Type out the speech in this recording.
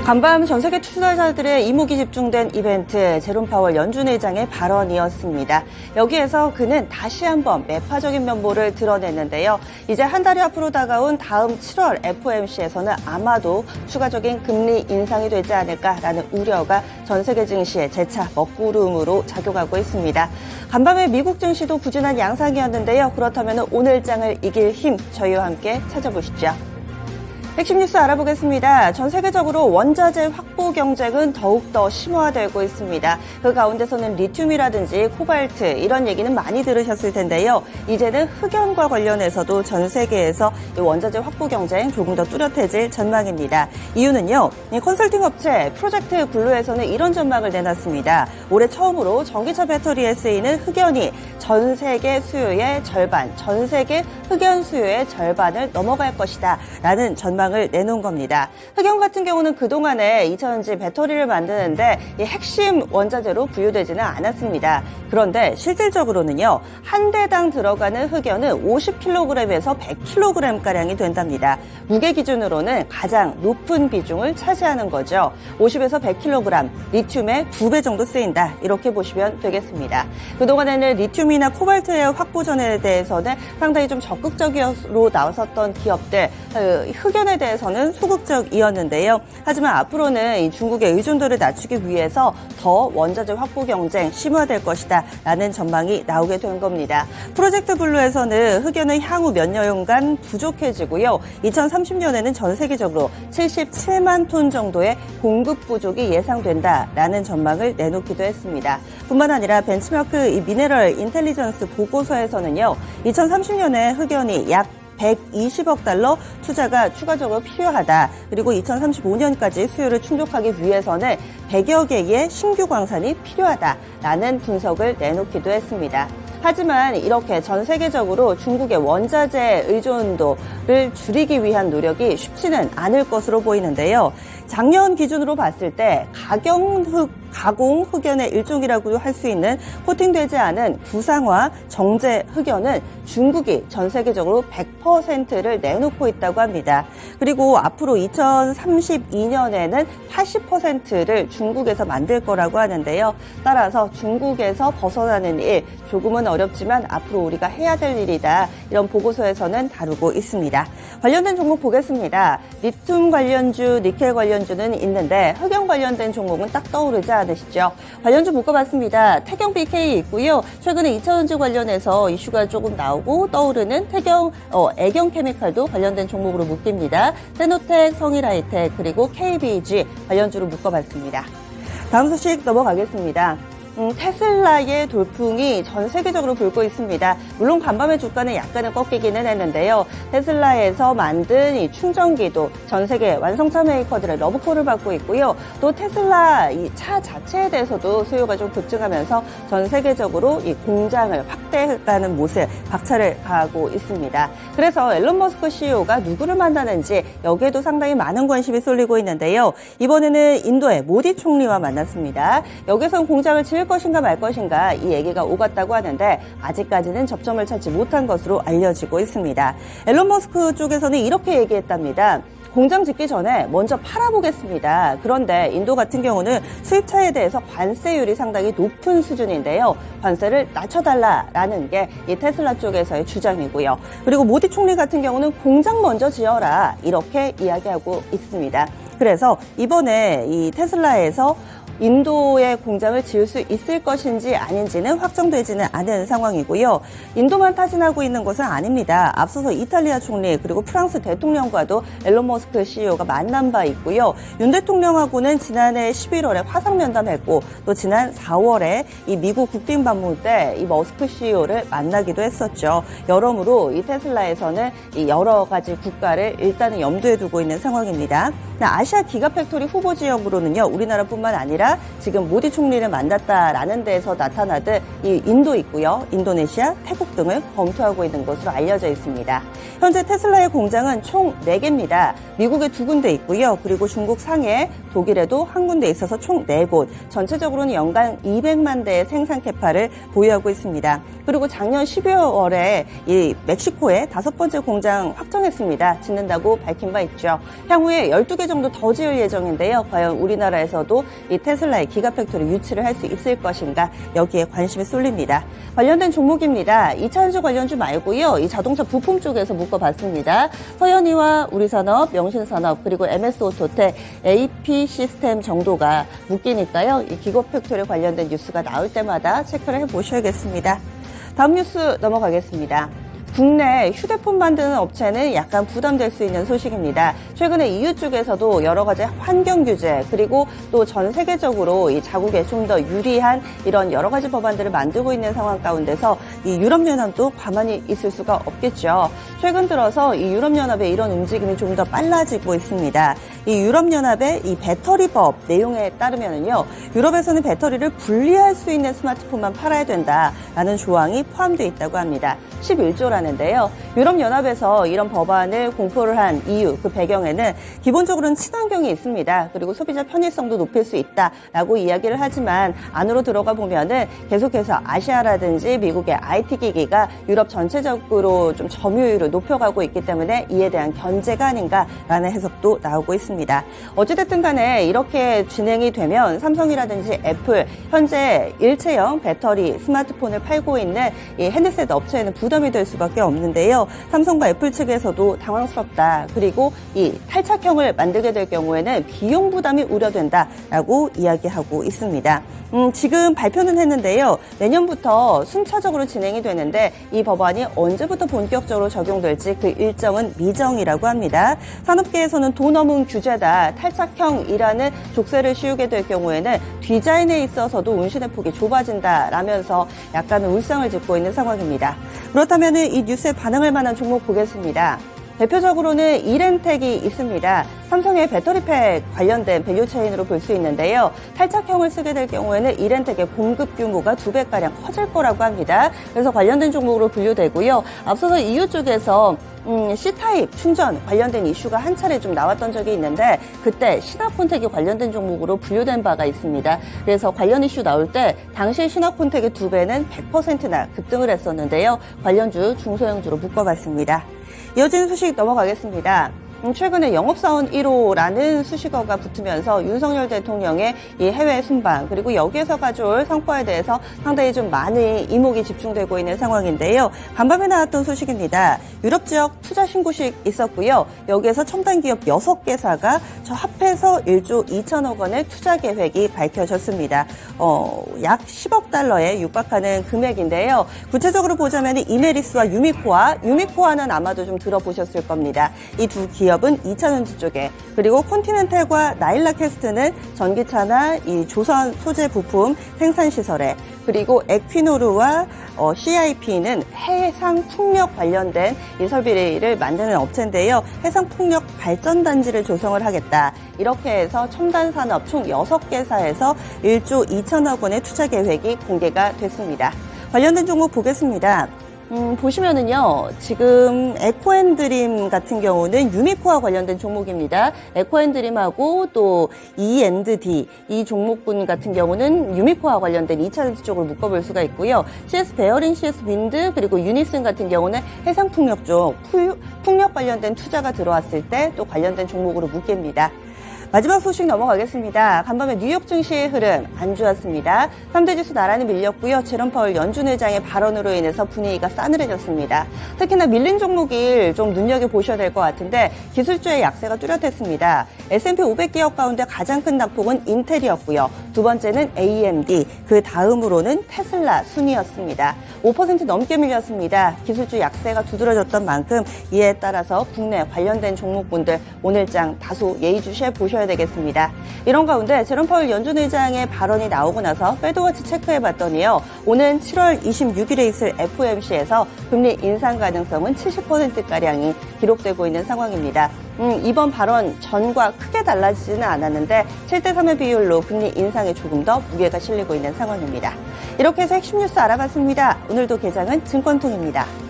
간밤 전 세계 투자자들의 이목이 집중된 이벤트, 제롬 파월 연준 의장의 발언이었습니다. 여기에서 그는 다시 한번 매파적인 면모를 드러냈는데요. 이제 한 달이 앞으로 다가온 다음 7월 FOMC에서는 아마도 추가적인 금리 인상이 되지 않을까라는 우려가 전 세계 증시에 재차 먹구름으로 작용하고 있습니다. 간밤에 미국 증시도 부진한 양상이었는데요. 그렇다면 오늘 장을 이길 힘, 저희와 함께 찾아보시죠. 핵심 뉴스 알아보겠습니다. 전 세계적으로 원자재 확보 경쟁은 더욱더 심화되고 있습니다. 그 가운데서는 리튬이라든지 코발트 이런 얘기는 많이 들으셨을 텐데요. 이제는 흑연과 관련해서도 전 세계에서 이 원자재 확보 경쟁 조금 더 뚜렷해질 전망입니다. 이유는요. 이 컨설팅 업체 프로젝트 블루에서는 이런 전망을 내놨습니다. 올해 처음으로 전기차 배터리에 쓰이는 흑연이 전 세계 수요의 절반, 전 세계 흑연 수요의 절반을 넘어갈 것이다 라는 전망을 내놓은 겁니다. 흑연 같은 경우는 그동안에 2차전지 배터리를 만드는데 이 핵심 원자재로 분류되지는 않았습니다. 그런데 실질적으로는요. 한 대당 들어가는 흑연은 50kg에서 100kg가량이 된답니다. 무게 기준으로는 가장 높은 비중을 차지하는 거죠. 50에서 100kg, 리튬의 2배 정도 쓰인다. 이렇게 보시면 되겠습니다. 그동안에는 리튬이나 코발트의 확보전에 대해서는 상당히 좀 적극적으로 나섰던 기업들, 흑연에 대해서는 소극적이었는데요. 하지만 앞으로는 이 중국의 의존도를 낮추기 위해서 더 원자재 확보 경쟁 심화될 것이다 라는 전망이 나오게 된 겁니다. 프로젝트 블루에서는 흑연은 향후 몇 년간 부족해지고요. 2030년에는 전 세계적으로 77만 톤 정도의 공급 부족이 예상된다라는 전망을 내놓기도 했습니다. 뿐만 아니라 벤치마크 이 미네럴 인텔리전스 보고서에서는요. 2030년에 흑연이 약 120억 달러 투자가 추가적으로 필요하다. 그리고 2035년까지 수요를 충족하기 위해서는 100여 개의 신규 광산이 필요하다라는 분석을 내놓기도 했습니다. 하지만 이렇게 전 세계적으로 중국의 원자재 의존도를 줄이기 위한 노력이 쉽지는 않을 것으로 보이는데요. 작년 기준으로 봤을 때 가공 흑연의 일종이라고 할 수 있는 코팅되지 않은 구상화 정제 흑연은 중국이 전 세계적으로 100%를 내놓고 있다고 합니다. 그리고 앞으로 2032년에는 80%를 중국에서 만들 거라고 하는데요. 따라서 중국에서 벗어나는 일 조금은 어렵지만 앞으로 우리가 해야 될 일이다. 이런 보고서에서는 다루고 있습니다. 관련된 종목 보겠습니다. 리튬 관련주, 니켈 관련주는 있는데 흑연 관련된 종목은 딱 떠오르지 않으시죠? 관련주 묶어봤습니다. 태경 BK 있고요. 최근에 2차전지 관련해서 이슈가 조금 나오고 떠오르는 애경 케미칼도 관련된 종목으로 묶입니다. 세노텍, 성일하이텍 그리고 KBG 관련주로 묶어봤습니다. 다음 소식 넘어가겠습니다. 테슬라의 돌풍이 전 세계적으로 불고 있습니다. 물론 간밤의 주가는 약간은 꺾이기는 했는데요. 테슬라에서 만든 이 충전기도 전 세계 완성차 메이커들의 러브콜을 받고 있고요. 또 테슬라 이 차 자체에 대해서도 수요가 좀 급증하면서 전 세계적으로 이 공장을 확대하는 모습 박차를 가하고 있습니다. 그래서 앨런 머스크 CEO가 누구를 만나는지 여기에도 상당히 많은 관심이 쏠리고 있는데요. 이번에는 인도의 모디 총리와 만났습니다. 여기선 공장을 지을 것인가 말 것인가 이 얘기가 오갔다고 하는데 아직까지는 접점을 찾지 못한 것으로 알려지고 있습니다. 앨런 머스크 쪽에서는 이렇게 얘기했답니다. 공장 짓기 전에 먼저 팔아보겠습니다. 그런데 인도 같은 경우는 수입차에 대해서 관세율이 상당히 높은 수준인데요. 관세를 낮춰달라라는 게 이 테슬라 쪽에서의 주장이고요. 그리고 모디 총리 같은 경우는 공장 먼저 지어라 이렇게 이야기하고 있습니다. 그래서 이번에 이 테슬라에서 인도의 공장을 지을 수 있을 것인지 아닌지는 확정되지는 않은 상황이고요. 인도만 타진하고 있는 것은 아닙니다. 앞서서 이탈리아 총리 그리고 프랑스 대통령과도 앨런 머스크 CEO가 만난 바 있고요. 윤 대통령하고는 지난해 11월에 화상면담했고 또 지난 4월에 이 미국 국빈 방문 때 이 머스크 CEO를 만나기도 했었죠. 여러모로 이 테슬라에서는 이 여러 가지 국가를 일단은 염두에 두고 있는 상황입니다. 아시아 기가팩토리 후보 지역으로는요. 우리나라뿐만 아니라 있습니다. 지금 모디 총리를 만났다라는 데에서 나타나듯 이 인도 있고요. 인도네시아, 태국 등을 검토하고 있는 것으로 알려져 있습니다. 현재 테슬라의 공장은 총 4개입니다. 미국에 2군데 있고요. 그리고 중국 상해, 독일에도 한 군데 있어서 총 4곳. 전체적으로는 연간 200만 대의 생산 캐파를 보유하고 있습니다. 그리고 작년 12월에 이 멕시코에 5번째 공장 확정했습니다. 짓는다고 밝힌 바 있죠. 향후에 12개 정도 더 지을 예정인데요. 과연 우리나라에서도 이 테슬라의 기가팩토리 유치를 할 수 있을 것인가, 여기에 관심이 쏠립니다. 관련된 종목입니다. 2차전지 관련주 말고요. 이 자동차 부품 쪽에서 묶어봤습니다. 서현이와 우리산업, 명신산업, 그리고 MS오토텍, AP 시스템 정도가 묶이니까요. 이 기가팩토리 관련된 뉴스가 나올 때마다 체크를 해보셔야겠습니다. 다음 뉴스 넘어가겠습니다. 국내 휴대폰 만드는 업체는 약간 부담될 수 있는 소식입니다. 최근에 EU 쪽에서도 여러 가지 환경 규제, 그리고 또 전 세계적으로 이 자국에 좀 더 유리한 이런 여러 가지 법안들을 만들고 있는 상황 가운데서 이 유럽연합도 가만히 있을 수가 없겠죠. 최근 들어서 이 유럽연합의 이런 움직임이 좀 더 빨라지고 있습니다. 이 유럽연합의 이 배터리법 내용에 따르면요, 유럽에서는 배터리를 분리할 수 있는 스마트폰만 팔아야 된다라는 조항이 포함되어 있다고 합니다. 11조라는데요. 유럽연합에서 이런 법안을 공포를 한 이유, 그 배경에는 기본적으로는 친환경이 있습니다. 그리고 소비자 편의성도 높일 수 있다라고 이야기를 하지만 안으로 들어가 보면은 계속해서 아시아라든지 미국의 IT 기기가 유럽 전체적으로 좀 점유율을 높여가고 있기 때문에 이에 대한 견제가 아닌가라는 해석도 나오고 있습니다. 어찌됐든 간에 이렇게 진행이 되면 삼성이라든지 애플, 현재 일체형 배터리 스마트폰을 팔고 있는 이 핸드셋 업체에는 부담이 될 수밖에 없는데요. 삼성과 애플 측에서도 당황스럽다. 그리고 이 탈착형을 만들게 될 경우에는 비용 부담이 우려된다라고 이야기하고 있습니다. 지금 발표는 했는데요. 내년부터 순차적으로 진행이 되는데 이 법안이 언제부터 본격적으로 적용될지 그 일정은 미정이라고 합니다. 산업계에서는 돈 없는 규제다, 탈착형이라는 족쇄를 씌우게 될 경우에는 디자인에 있어서도 운신의 폭이 좁아진다라면서 약간은 울상을 짓고 있는 상황입니다. 그렇다면 이 뉴스에 반응할 만한 종목 보겠습니다. 대표적으로는 이렌텍이 있습니다. 삼성의 배터리팩 관련된 밸류체인으로 볼 수 있는데요. 탈착형을 쓰게 될 경우에는 이렌텍의 공급 규모가 2배가량 커질 거라고 합니다. 그래서 관련된 종목으로 분류되고요. 앞서서 EU 쪽에서 C타입 충전 관련된 이슈가 한 차례 좀 나왔던 적이 있는데 그때 신화콘텍이 관련된 종목으로 분류된 바가 있습니다. 그래서 관련 이슈 나올 때 당시 신화콘텍의 2배는 100%나 급등을 했었는데요. 관련주 중소형주로 묶어봤습니다. 이어지는 소식 넘어가겠습니다. 최근에 영업사원 1호라는 수식어가 붙으면서 윤석열 대통령의 이 해외 순방, 그리고 여기에서 가져올 성과에 대해서 상당히 좀 많은 이목이 집중되고 있는 상황인데요. 간밤에 나왔던 소식입니다. 유럽 지역 투자 신고식 있었고요. 여기에서 첨단 기업 6개사가 저 합해서 1조 2천억 원의 투자 계획이 밝혀졌습니다. 약 10억 달러에 육박하는 금액인데요. 구체적으로 보자면 이메리스와 유미코아는 아마도 좀 들어보셨을 겁니다. 이 두 기업은 2차전지 쪽에, 그리고 콘티넨탈과 나일라캐스트는 전기차나 이 조선 소재 부품 생산 시설에, 그리고 에퀴노르와 CIP는 해상 풍력 관련된 이 설비를 만드는 업체인데요. 해상 풍력 발전 단지를 조성을 하겠다. 이렇게 해서 첨단 산업 총 6개사에서 1조 2천억 원의 투자 계획이 공개가 됐습니다. 관련된 종목 보겠습니다. 보시면은요, 지금 에코앤드림 같은 경우는 유미코와 관련된 종목입니다. 에코앤드림하고 또 E&D, 이 종목군 같은 경우는 유미코와 관련된 2차전지 쪽을 묶어볼 수가 있고요. CS 베어링, CS 윈드, 그리고 유니슨 같은 경우는 해상풍력 쪽, 풍력 관련된 투자가 들어왔을 때 또 관련된 종목으로 묶입니다. 마지막 소식 넘어가겠습니다. 간밤에 뉴욕 증시의 흐름 안 좋았습니다. 3대 지수 나란히 밀렸고요. 제롬 파월 연준 의장의 발언으로 인해서 분위기가 싸늘해졌습니다. 특히나 밀린 종목을 좀 눈여겨보셔야 될 것 같은데 기술주의 약세가 뚜렷했습니다. S&P 500기업 가운데 가장 큰 낙폭은 인텔이었고요. 두 번째는 AMD, 그 다음으로는 테슬라 순이었습니다. 5% 넘게 밀렸습니다. 기술주 약세가 두드러졌던 만큼 이에 따라서 국내 관련된 종목분들 오늘장 다소 예의주시해 보셔야 되겠습니다. 이런 가운데 제롬 파월 연준 의장의 발언이 나오고 나서 페드워치 체크해봤더니요. 오는 7월 26일에 있을 FOMC에서 금리 인상 가능성은 70%가량이 기록되고 있는 상황입니다. 이번 발언 전과 크게 달라지지는 않았는데 7대3의 비율로 금리 인상에 조금 더 무게가 실리고 있는 상황입니다. 이렇게 해서 핵심 뉴스 알아봤습니다. 오늘도 개장은 증권통입니다.